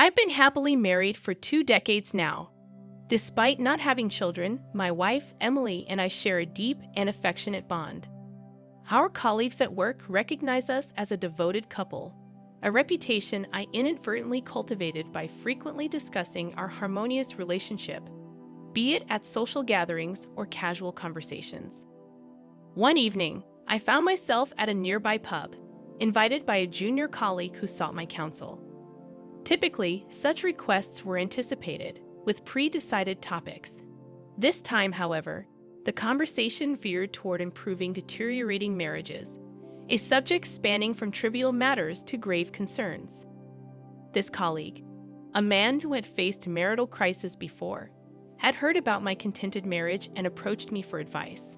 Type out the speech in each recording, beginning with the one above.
I've been happily married for 2 decades now. Despite not having children, my wife, Emily, and I share a deep and affectionate bond. Our colleagues at work recognize us as a devoted couple, a reputation I inadvertently cultivated by frequently discussing our harmonious relationship, be it at social gatherings or casual conversations. One evening, I found myself at a nearby pub, invited by a junior colleague who sought my counsel. Typically, such requests were anticipated, with pre-decided topics. This time, however, the conversation veered toward improving deteriorating marriages, a subject spanning from trivial matters to grave concerns. This colleague, a man who had faced marital crisis before, had heard about my contented marriage and approached me for advice.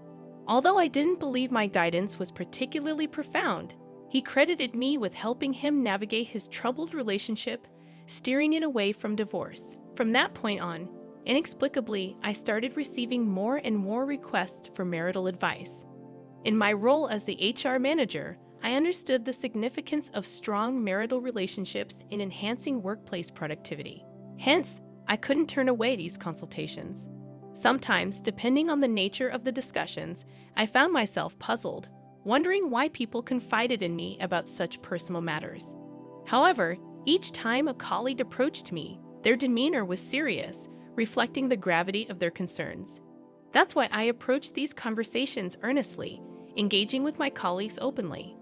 Although I didn't believe my guidance was particularly profound, he credited me with helping him navigate his troubled relationship, steering it away from divorce. From that point on, inexplicably, I started receiving more and more requests for marital advice. In my role as the HR manager, I understood the significance of strong marital relationships in enhancing workplace productivity. Hence, I couldn't turn away these consultations. Sometimes, depending on the nature of the discussions, I found myself puzzled, wondering why people confided in me about such personal matters. However, each time a colleague approached me, their demeanor was serious, reflecting the gravity of their concerns. That's why I approach these conversations earnestly, engaging with my colleagues openly.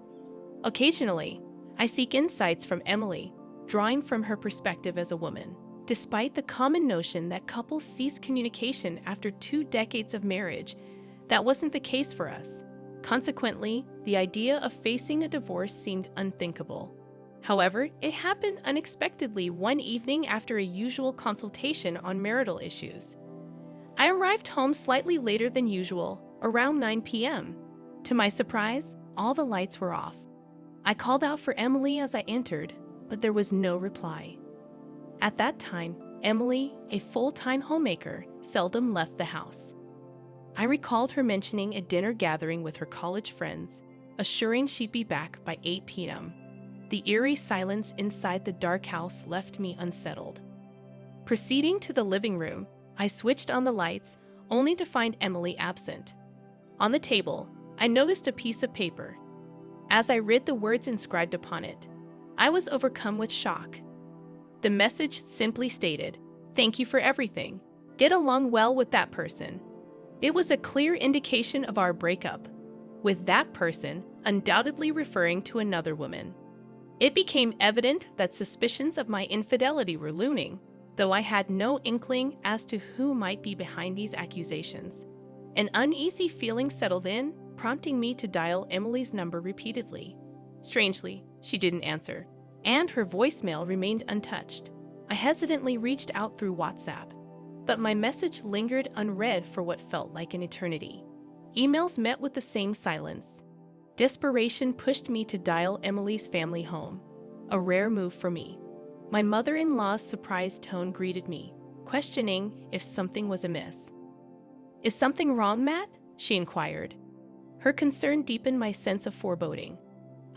Occasionally, I seek insights from Emily, drawing from her perspective as a woman. Despite the common notion that couples cease communication after 2 decades of marriage, that wasn't the case for us. Consequently, the idea of facing a divorce seemed unthinkable. However, it happened unexpectedly one evening after a usual consultation on marital issues. I arrived home slightly later than usual, around 9 p.m. To my surprise, all the lights were off. I called out for Emily as I entered, but there was no reply. At that time, Emily, a full-time homemaker, seldom left the house. I recalled her mentioning a dinner gathering with her college friends, assuring she'd be back by 8 p.m. The eerie silence inside the dark house left me unsettled. Proceeding to the living room, I switched on the lights, only to find Emily absent. On the table, I noticed a piece of paper. As I read the words inscribed upon it, I was overcome with shock. The message simply stated, "Thank you for everything. Get along well with that person." It was a clear indication of our breakup, with that person undoubtedly referring to another woman. It became evident that suspicions of my infidelity were looming, though I had no inkling as to who might be behind these accusations. An uneasy feeling settled in, prompting me to dial Emily's number repeatedly. Strangely, she didn't answer, and her voicemail remained untouched. I hesitantly reached out through WhatsApp, but my message lingered unread for what felt like an eternity. Emails met with the same silence. Desperation pushed me to dial Emily's family home, a rare move for me. My mother-in-law's surprised tone greeted me, questioning if something was amiss. "Is something wrong, Matt?" she inquired. Her concern deepened my sense of foreboding.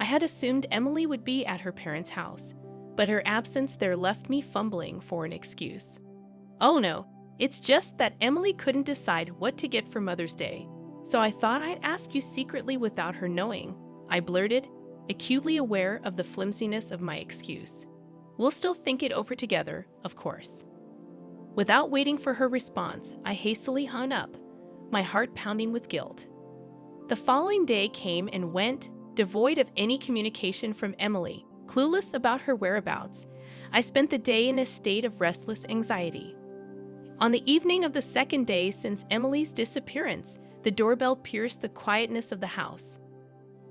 I had assumed Emily would be at her parents' house, but her absence there left me fumbling for an excuse. "Oh no, it's just that Emily couldn't decide what to get for Mother's Day, so I thought I'd ask you secretly without her knowing," I blurted, acutely aware of the flimsiness of my excuse. "We'll still think it over together, of course." Without waiting for her response, I hastily hung up, my heart pounding with guilt. The following day came and went, devoid of any communication from Emily. Clueless about her whereabouts, I spent the day in a state of restless anxiety. On the evening of the second day since Emily's disappearance, the doorbell pierced the quietness of the house.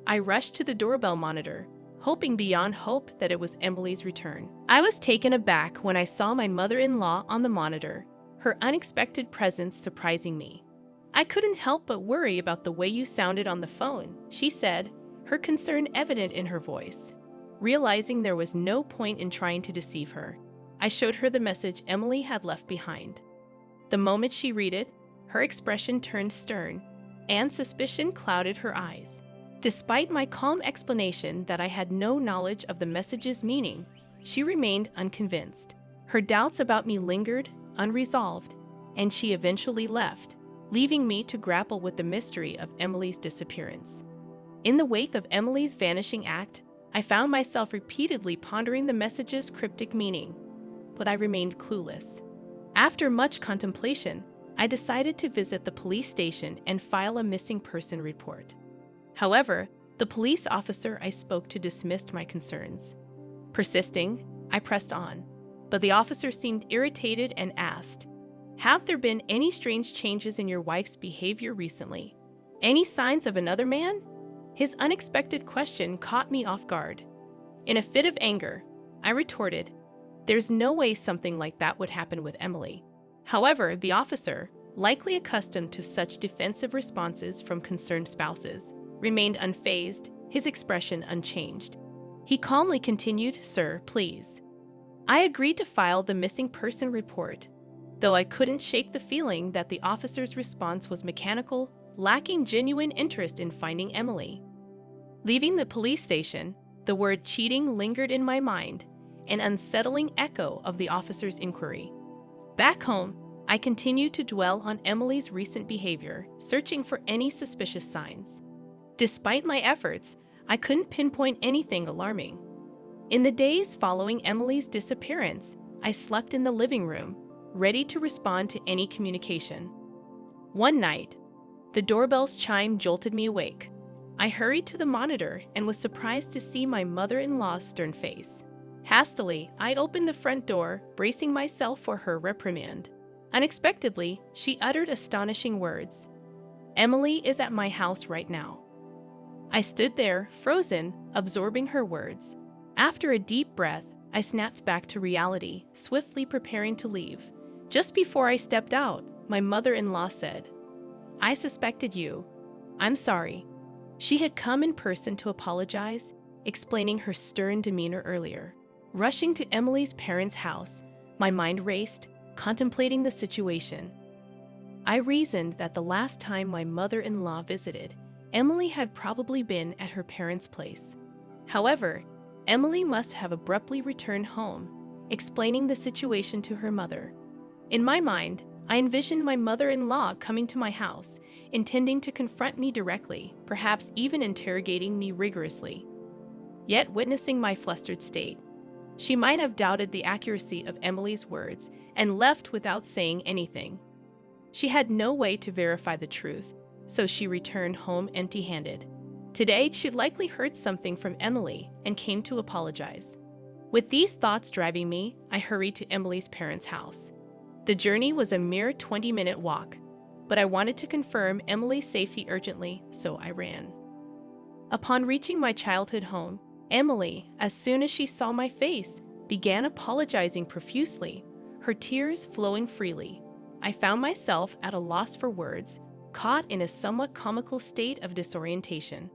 I rushed to the doorbell monitor, hoping beyond hope that it was Emily's return. I was taken aback when I saw my mother-in-law on the monitor, her unexpected presence surprising me. "I couldn't help but worry about the way you sounded on the phone," she said, her concern evident in her voice. Realizing there was no point in trying to deceive her, I showed her the message Emily had left behind. The moment she read it, her expression turned stern, and suspicion clouded her eyes. Despite my calm explanation that I had no knowledge of the message's meaning, she remained unconvinced. Her doubts about me lingered, unresolved, and she eventually left, leaving me to grapple with the mystery of Emily's disappearance. In the wake of Emily's vanishing act, I found myself repeatedly pondering the message's cryptic meaning, but I remained clueless. After much contemplation, I decided to visit the police station and file a missing person report. However, the police officer I spoke to dismissed my concerns. Persisting, I pressed on, but the officer seemed irritated and asked, "Have there been any strange changes in your wife's behavior recently? Any signs of another man?" His unexpected question caught me off guard. In a fit of anger, I retorted, "There's no way something like that would happen with Emily." However, the officer, likely accustomed to such defensive responses from concerned spouses, remained unfazed, his expression unchanged. He calmly continued, "Sir, please." I agreed to file the missing person report, though I couldn't shake the feeling that the officer's response was mechanical, lacking genuine interest in finding Emily. Leaving the police station, the word cheating lingered in my mind, an unsettling echo of the officer's inquiry. Back home, I continued to dwell on Emily's recent behavior, searching for any suspicious signs. Despite my efforts, I couldn't pinpoint anything alarming. In the days following Emily's disappearance, I slept in the living room, ready to respond to any communication. One night, the doorbell's chime jolted me awake. I hurried to the monitor and was surprised to see my mother-in-law's stern face. Hastily, I opened the front door, bracing myself for her reprimand. Unexpectedly, she uttered astonishing words. "Emily is at my house right now." I stood there, frozen, absorbing her words. After a deep breath, I snapped back to reality, swiftly preparing to leave. Just before I stepped out, my mother-in-law said, "I suspected you. I'm sorry." She had come in person to apologize, explaining her stern demeanor earlier. Rushing to Emily's parents' house, my mind raced, contemplating the situation. I reasoned that the last time my mother-in-law visited, Emily had probably been at her parents' place. However, Emily must have abruptly returned home, explaining the situation to her mother. In my mind, I envisioned my mother-in-law coming to my house, intending to confront me directly, perhaps even interrogating me rigorously. Yet, witnessing my flustered state, she might have doubted the accuracy of Emily's words and left without saying anything. She had no way to verify the truth, so she returned home empty-handed. Today, she'd likely heard something from Emily and came to apologize. With these thoughts driving me, I hurried to Emily's parents' house. The journey was a mere 20-minute walk, but I wanted to confirm Emily's safety urgently, so I ran. Upon reaching my childhood home, Emily, as soon as she saw my face, began apologizing profusely, her tears flowing freely. I found myself at a loss for words, caught in a somewhat comical state of disorientation.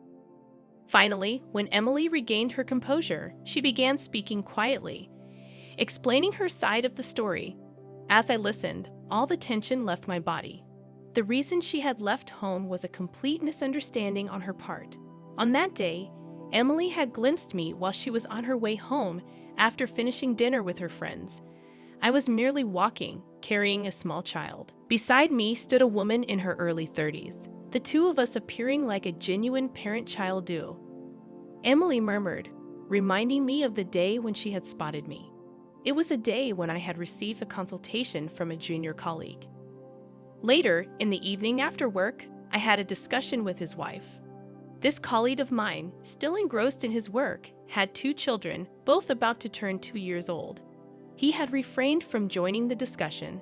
Finally, when Emily regained her composure, she began speaking quietly, explaining her side of the story. As I listened, all the tension left my body. The reason she had left home was a complete misunderstanding on her part. On that day, Emily had glimpsed me while she was on her way home after finishing dinner with her friends. I was merely walking, carrying a small child. Beside me stood a woman in her early 30s, the two of us appearing like a genuine parent-child duo. Emily murmured, reminding me of the day when she had spotted me. It was a day when I had received a consultation from a junior colleague. Later, in the evening after work, I had a discussion with his wife. This colleague of mine, still engrossed in his work, had 2 children, both about to turn 2 years old. He had refrained from joining the discussion,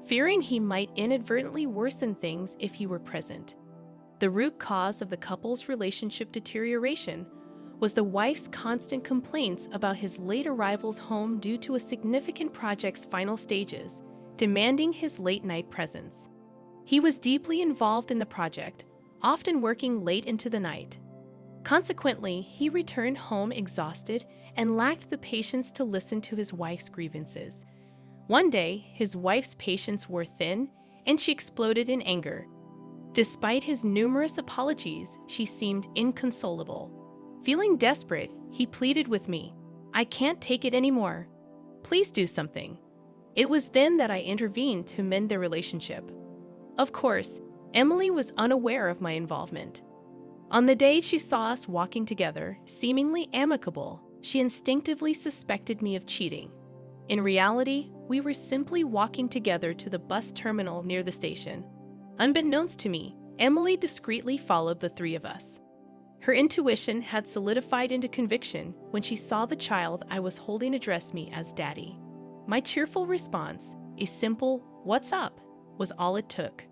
fearing he might inadvertently worsen things if he were present. The root cause of the couple's relationship deterioration was the wife's constant complaints about his late arrivals home due to a significant project's final stages, demanding his late-night presence. He was deeply involved in the project, often working late into the night. Consequently, he returned home exhausted and lacked the patience to listen to his wife's grievances. One day, his wife's patience wore thin, and she exploded in anger. Despite his numerous apologies, she seemed inconsolable. Feeling desperate, he pleaded with me, "I can't take it anymore. Please do something." It was then that I intervened to mend their relationship. Of course, Emily was unaware of my involvement. On the day she saw us walking together, seemingly amicable, she instinctively suspected me of cheating. In reality, we were simply walking together to the bus terminal near the station. Unbeknownst to me, Emily discreetly followed the three of us. Her intuition had solidified into conviction when she saw the child I was holding address me as Daddy. My cheerful response, a simple, "What's up?" was all it took.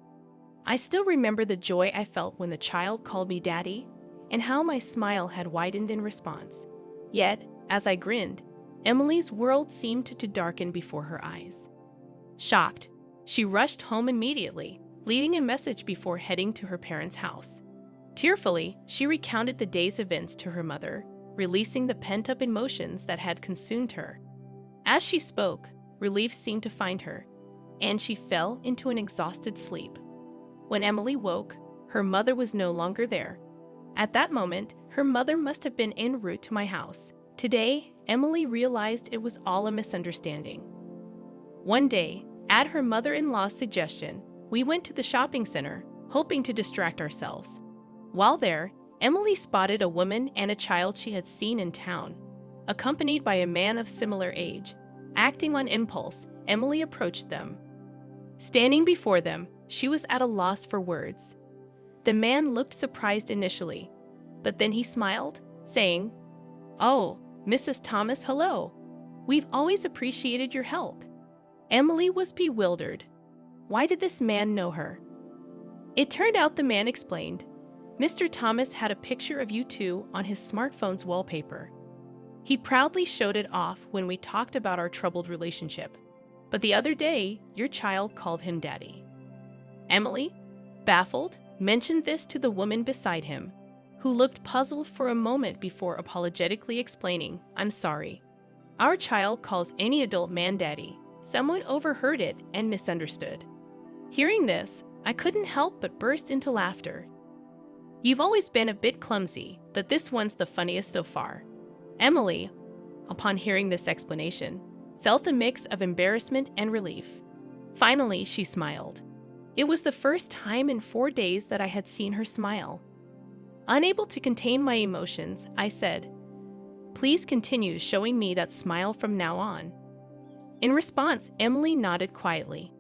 I still remember the joy I felt when the child called me Daddy, and how my smile had widened in response. Yet, as I grinned, Emily's world seemed to darken before her eyes. Shocked, she rushed home immediately, leaving a message before heading to her parents' house. Tearfully, she recounted the day's events to her mother, releasing the pent-up emotions that had consumed her. As she spoke, relief seemed to find her, and she fell into an exhausted sleep. When Emily woke, her mother was no longer there. At that moment, her mother must have been en route to my house. Today, Emily realized it was all a misunderstanding. One day, at her mother-in-law's suggestion, we went to the shopping center, hoping to distract ourselves. While there, Emily spotted a woman and a child she had seen in town. Accompanied by a man of similar age, acting on impulse, Emily approached them. Standing before them, she was at a loss for words. The man looked surprised initially, but then he smiled, saying, "Oh, Mrs. Thomas, hello. We've always appreciated your help." Emily was bewildered. Why did this man know her? It turned out the man explained, "Mr. Thomas had a picture of you two on his smartphone's wallpaper. He proudly showed it off when we talked about our troubled relationship. But the other day, your child called him Daddy." Emily, baffled, mentioned this to the woman beside him, who looked puzzled for a moment before apologetically explaining, "I'm sorry. Our child calls any adult man Daddy. Someone overheard it and misunderstood." Hearing this, I couldn't help but burst into laughter. "You've always been a bit clumsy, but this one's the funniest so far." Emily, upon hearing this explanation, felt a mix of embarrassment and relief. Finally, she smiled. It was the first time in 4 days that I had seen her smile. Unable to contain my emotions, I said, "Please continue showing me that smile from now on." In response, Emily nodded quietly.